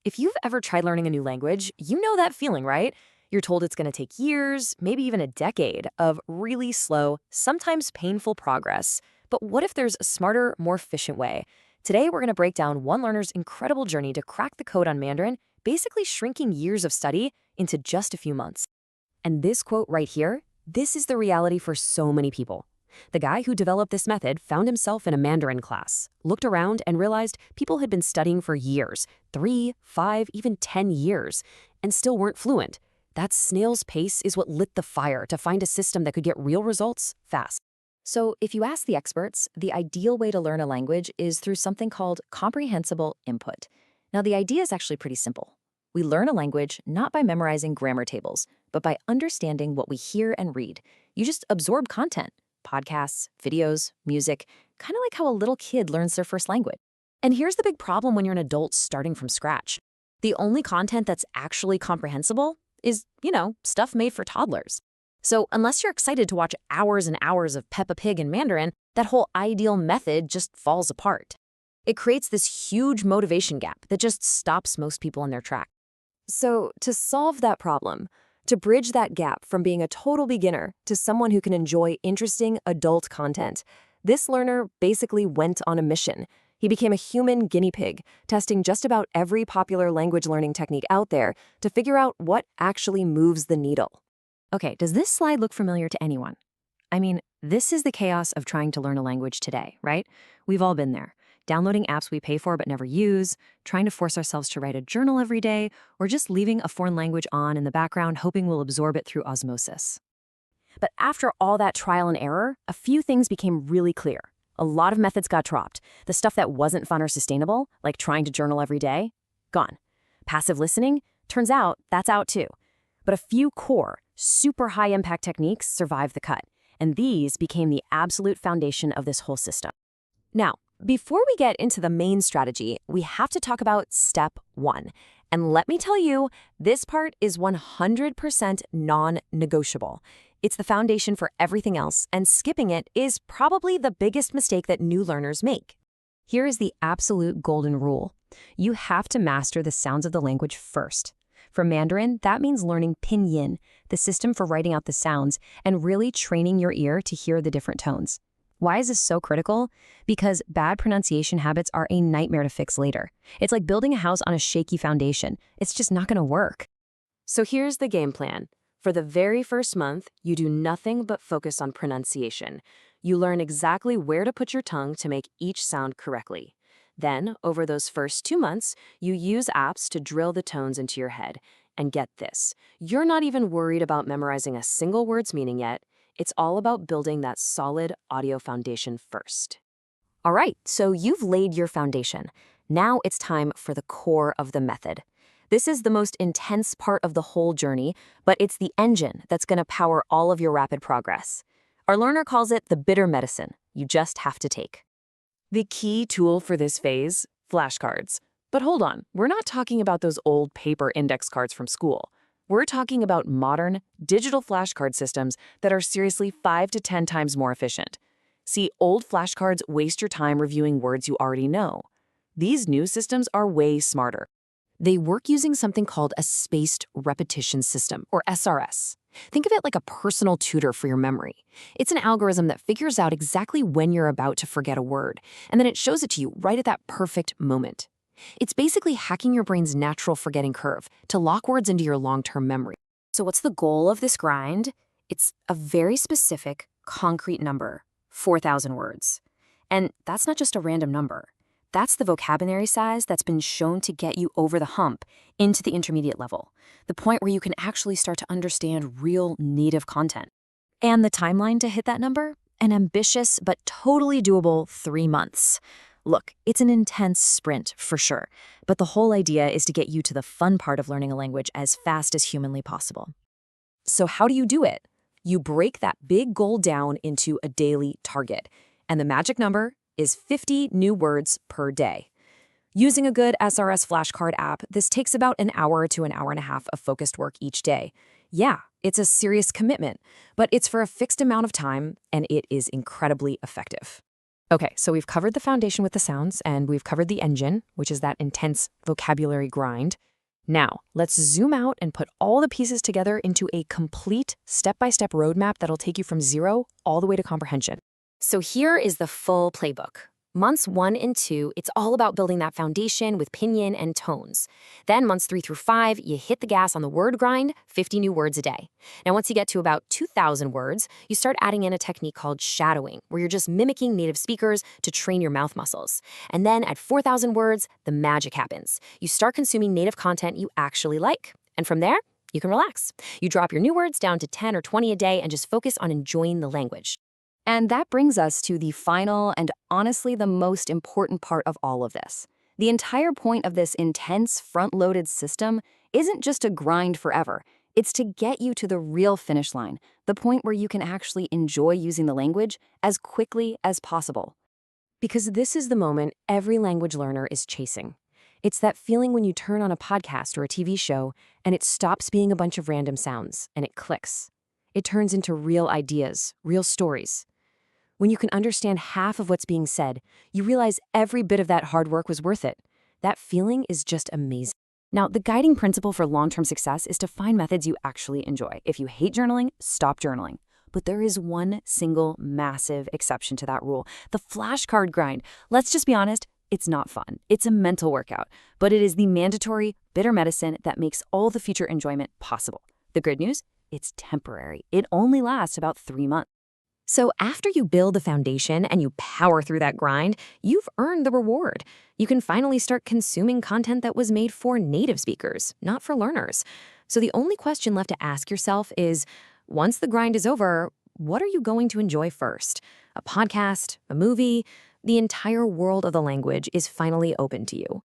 If you've ever tried learning a new language, you know that feeling, right? You're told it's going to take years, maybe even a decade, of really slow, sometimes painful progress. But what if there's a smarter, more efficient way? Today, we're going to break down one learner's incredible journey to crack the code on Mandarin, basically shrinking years of study into just a few months. And this quote right here, this is the reality for so many people. The guy who developed this method found himself in a Mandarin class, looked around and realized people had been studying for years, 3, 5, even 10 years, and still weren't fluent. That snail's pace is what lit the fire to find a system that could get real results fast. So if you ask the experts, the ideal way to learn a language is through something called comprehensible input. Now, the idea is actually pretty simple. We learn a language not by memorizing grammar tables, but by understanding what we hear and read. You just absorb content. Podcasts, videos, music, kind of like how a little kid learns their first language. And here's the big problem when you're an adult starting from scratch. The only content that's actually comprehensible is, stuff made for toddlers. So unless you're excited to watch hours and hours of Peppa Pig in Mandarin, that whole ideal method just falls apart. It creates this huge motivation gap that just stops most people in their track. So to solve that problem, to bridge that gap from being a total beginner to someone who can enjoy interesting adult content, this learner basically went on a mission. He became a human guinea pig, testing just about every popular language learning technique out there to figure out what actually moves the needle. Okay, does this slide look familiar to anyone? I mean, this is the chaos of trying to learn a language today, right? We've all been there. Downloading apps we pay for but never use, trying to force ourselves to write a journal every day, or just leaving a foreign language on in the background hoping we'll absorb it through osmosis. But after all that trial and error, a few things became really clear. A lot of methods got dropped. The stuff that wasn't fun or sustainable, like trying to journal every day, gone. Passive listening, turns out that's out too. But a few core, super high-impact techniques survived the cut, and these became the absolute foundation of this whole system. Now, before we get into the main strategy, we have to talk about step 1. And let me tell you, this part is 100% non-negotiable. It's the foundation for everything else, and skipping it is probably the biggest mistake that new learners make. Here is the absolute golden rule. You have to master the sounds of the language first. For Mandarin, that means learning Pinyin, the system for writing out the sounds, and really training your ear to hear the different tones. Why is this so critical? Because bad pronunciation habits are a nightmare to fix later. It's like building a house on a shaky foundation. It's just not going to work. So here's the game plan. For the very first month, you do nothing but focus on pronunciation. You learn exactly where to put your tongue to make each sound correctly. Then, over those first 2 months, you use apps to drill the tones into your head. And get this, you're not even worried about memorizing a single word's meaning yet. It's all about building that solid audio foundation first. All right, so you've laid your foundation. Now it's time for the core of the method. This is the most intense part of the whole journey, but it's the engine that's going to power all of your rapid progress. Our learner calls it the bitter medicine you just have to take. The key tool for this phase, flashcards. But hold on, we're not talking about those old paper index cards from school. We're talking about modern, digital flashcard systems that are seriously 5 to 10 times more efficient. See, old flashcards waste your time reviewing words you already know. These new systems are way smarter. They work using something called a spaced repetition system, or SRS. Think of it like a personal tutor for your memory. It's an algorithm that figures out exactly when you're about to forget a word, and then it shows it to you right at that perfect moment. It's basically hacking your brain's natural forgetting curve to lock words into your long-term memory. So what's the goal of this grind? It's a very specific, concrete number, 4,000 words. And that's not just a random number. That's the vocabulary size that's been shown to get you over the hump into the intermediate level, the point where you can actually start to understand real native content. And the timeline to hit that number? An ambitious but totally doable 3 months. Look, it's an intense sprint for sure, but the whole idea is to get you to the fun part of learning a language as fast as humanly possible. So how do you do it? You break that big goal down into a daily target, and the magic number is 50 new words per day. Using a good SRS flashcard app, this takes about an hour to an hour and a half of focused work each day. Yeah, it's a serious commitment, but it's for a fixed amount of time, and it is incredibly effective. Okay, so we've covered the foundation with the sounds, and we've covered the engine, which is that intense vocabulary grind. Now, let's zoom out and put all the pieces together into a complete step-by-step roadmap that'll take you from zero all the way to comprehension. So here is the full playbook. Months 1 and 2, it's all about building that foundation with Pinyin and Tones. Then months 3 through 5, you hit the gas on the word grind, 50 new words a day. Now once you get to about 2,000 words, you start adding in a technique called shadowing, where you're just mimicking native speakers to train your mouth muscles. And then at 4,000 words, the magic happens. You start consuming native content you actually like. And from there, you can relax. You drop your new words down to 10 or 20 a day and just focus on enjoying the language. And that brings us to the final and honestly the most important part of all of this. The entire point of this intense, front-loaded system isn't just to grind forever. It's to get you to the real finish line, the point where you can actually enjoy using the language as quickly as possible. Because this is the moment every language learner is chasing. It's that feeling when you turn on a podcast or a TV show and it stops being a bunch of random sounds and it clicks. It turns into real ideas, real stories. When you can understand half of what's being said, you realize every bit of that hard work was worth it. That feeling is just amazing. Now, the guiding principle for long-term success is to find methods you actually enjoy. If you hate journaling, stop journaling. But there is one single massive exception to that rule: the flashcard grind. Let's just be honest, it's not fun. It's a mental workout, but it is the mandatory, bitter medicine that makes all the future enjoyment possible. The good news? It's temporary. It only lasts about 3 months. So after you build the foundation and you power through that grind, you've earned the reward. You can finally start consuming content that was made for native speakers, not for learners. So the only question left to ask yourself is, once the grind is over, what are you going to enjoy first? A podcast? A movie? The entire world of the language is finally open to you.